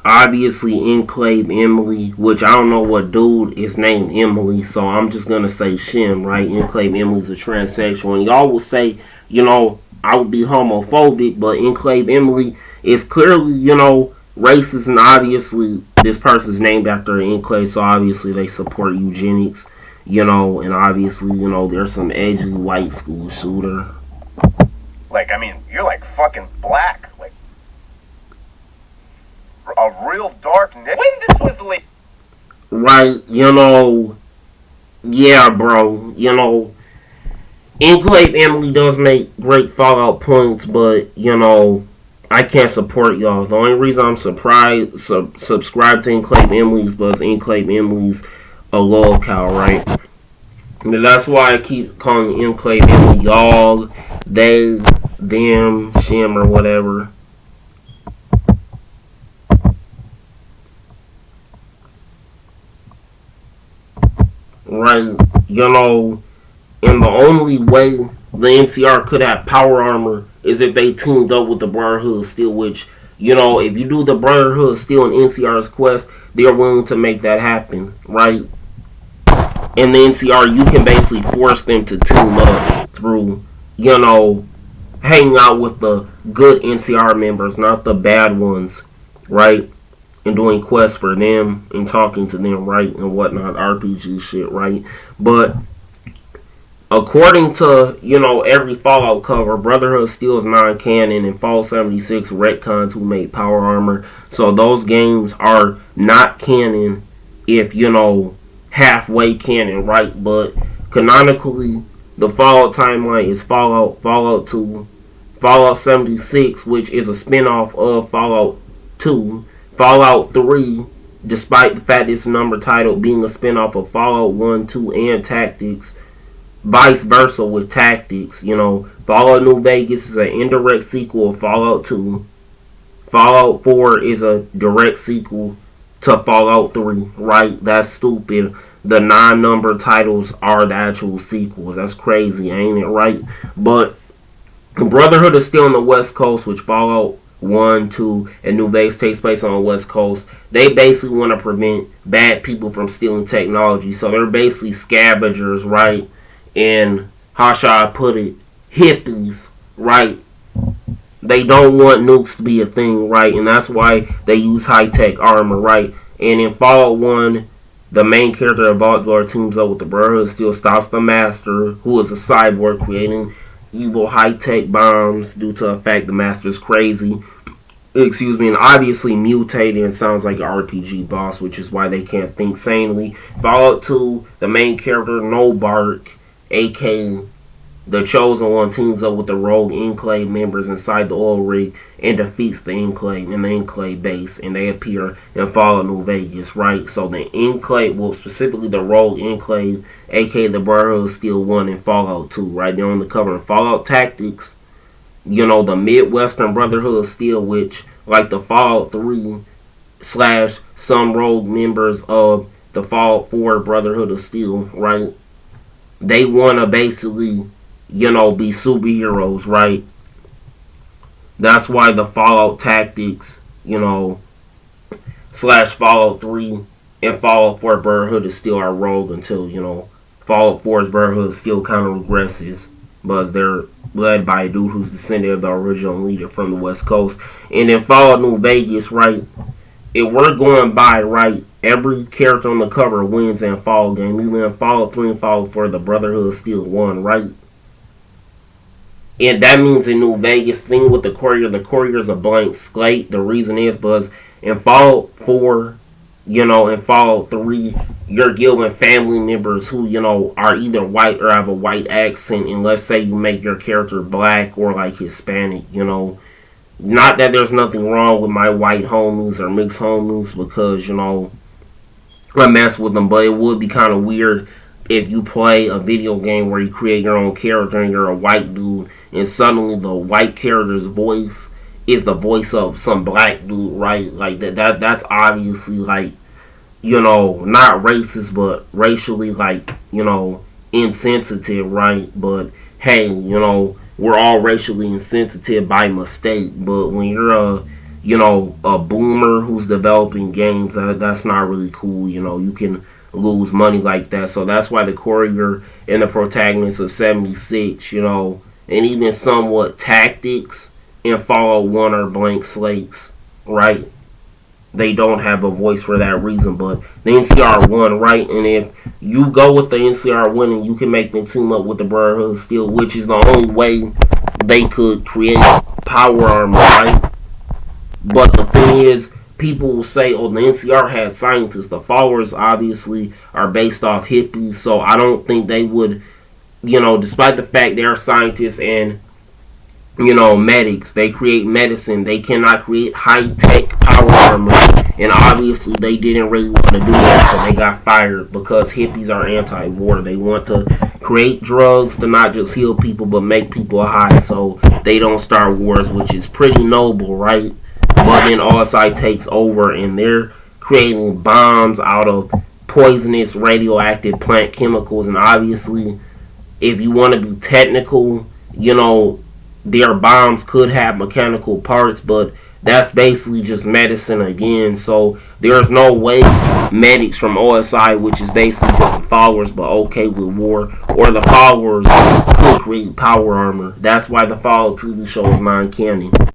obviously Enclave Emily, which I don't know what dude is named Emily, so I'm just gonna say Shim, right? Enclave Emily's a transsexual, and y'all will say, I would be homophobic, but Enclave Emily is clearly, racist, and obviously this person's named after an enclave, so obviously they support eugenics, and obviously, there's some edgy white school shooter. Like, I mean, you're like fucking black. Like, a real dark nigga. When this was late. Right, yeah, bro, Enclave Emily does make great Fallout points, but, I can't support y'all. The only reason I'm subscribed to Enclave Emily's because Enclave Emily's a lolcow, right? And that's why I keep calling Enclave Emily y'all, they, them, shim, or whatever. Right, and the only way the NCR could have power armor is if they teamed up with the Brotherhood of Steel, which, if you do the Brotherhood of Steel and NCR's quest, they're willing to make that happen, right? In the NCR, you can basically force them to team up through, hanging out with the good NCR members, not the bad ones, right? And doing quests for them and talking to them, right? And whatnot, RPG shit, right? But according to, every Fallout cover, Brotherhood of Steel is non-canon, and Fallout 76 retcons who made Power Armor. So those games are not canon if, halfway canon, right? But canonically, the Fallout timeline is Fallout 2, Fallout 76, which is a spin-off of Fallout 2, Fallout 3, despite the fact it's number titled being a spin-off of Fallout 1, 2, and Tactics, vice versa with Tactics. Fallout New Vegas is an indirect sequel of Fallout 2. Fallout 4 is a direct sequel to Fallout 3, right? That's stupid. The non-number titles are the actual sequels. That's crazy, ain't it, right? But Brotherhood is still on the West Coast, which Fallout 1, 2, and New Vegas takes place on the West Coast. They basically want to prevent bad people from stealing technology. So they're basically scavengers, right? And how shall I put it? Hippies, right? They don't want nukes to be a thing, right? And that's why they use high-tech armor, right? And in Fallout 1, the main character of Vault Guard teams up with the Brotherhood, still stops the Master, who is a cyborg creating evil high-tech bombs due to the fact the Master is crazy. And obviously mutated and sounds like an RPG boss, which is why they can't think sanely. Fallout 2, the main character, Nobark, aka the Chosen One, teams up with the rogue Enclave members inside the oil rig and defeats the Enclave in the Enclave base, and they appear in Fallout New Vegas, right? So the Enclave, well, specifically the rogue Enclave, aka the Brotherhood of Steel 1 in Fallout 2, right? They're on the cover in Fallout Tactics, the Midwestern Brotherhood of Steel, which, like the Fallout 3 / some rogue members of the Fallout 4 Brotherhood of Steel, right? They want to basically, be superheroes, right? That's why the Fallout Tactics, / Fallout 3 and Fallout 4 Brotherhood of Steel are rogue until, Fallout 4's Brotherhood of Steel kind of regresses. But they're led by a dude who's descended of the original leader from the West Coast. And in Fallout New Vegas, right, if we're going by, right, every character on the cover wins in a Fallout game. Even in Fallout 3 and Fallout 4, the Brotherhood of Steel won, right? And that means in New Vegas, thing with the Courier is a blank slate. The reason is because in Fallout 4, in Fallout 3, you're giving family members who, are either white or have a white accent, and let's say you make your character black or like Hispanic, Not that there's nothing wrong with my white homies or mixed homies because, I mess with them, but it would be kind of weird if you play a video game where you create your own character and you're a white dude and suddenly the white character's voice is the voice of some black dude, right? Like that's obviously like, not racist, but racially like, insensitive, right? But hey, we're all racially insensitive by mistake. But when you're a boomer who's developing games. That's not really cool. You can lose money like that. So that's why the courier and the protagonist of 76, and even somewhat tactics and Fallout 1 are blank slates, right? They don't have a voice for that reason. But the NCR1, right? And if you go with the NCR1 and you can make them team up with the Brotherhood of Steel, which is the only way they could create power armor, right? But the thing is, people will say, oh, the NCR had scientists. The followers obviously are based off hippies, so I don't think they would, despite the fact they are scientists and, medics, they create medicine, they cannot create high-tech power armor. And obviously they didn't really want to do that, so they got fired because hippies are anti-war. They want to create drugs to not just heal people, but make people high so they don't start wars, which is pretty noble, right? But then OSI takes over and they're creating bombs out of poisonous radioactive plant chemicals. And obviously, if you want to be technical, their bombs could have mechanical parts, but that's basically just medicine again. So there's no way medics from OSI, which is basically just the followers but okay with war, or the followers could create power armor. That's why the Fallout TV show is non-canon.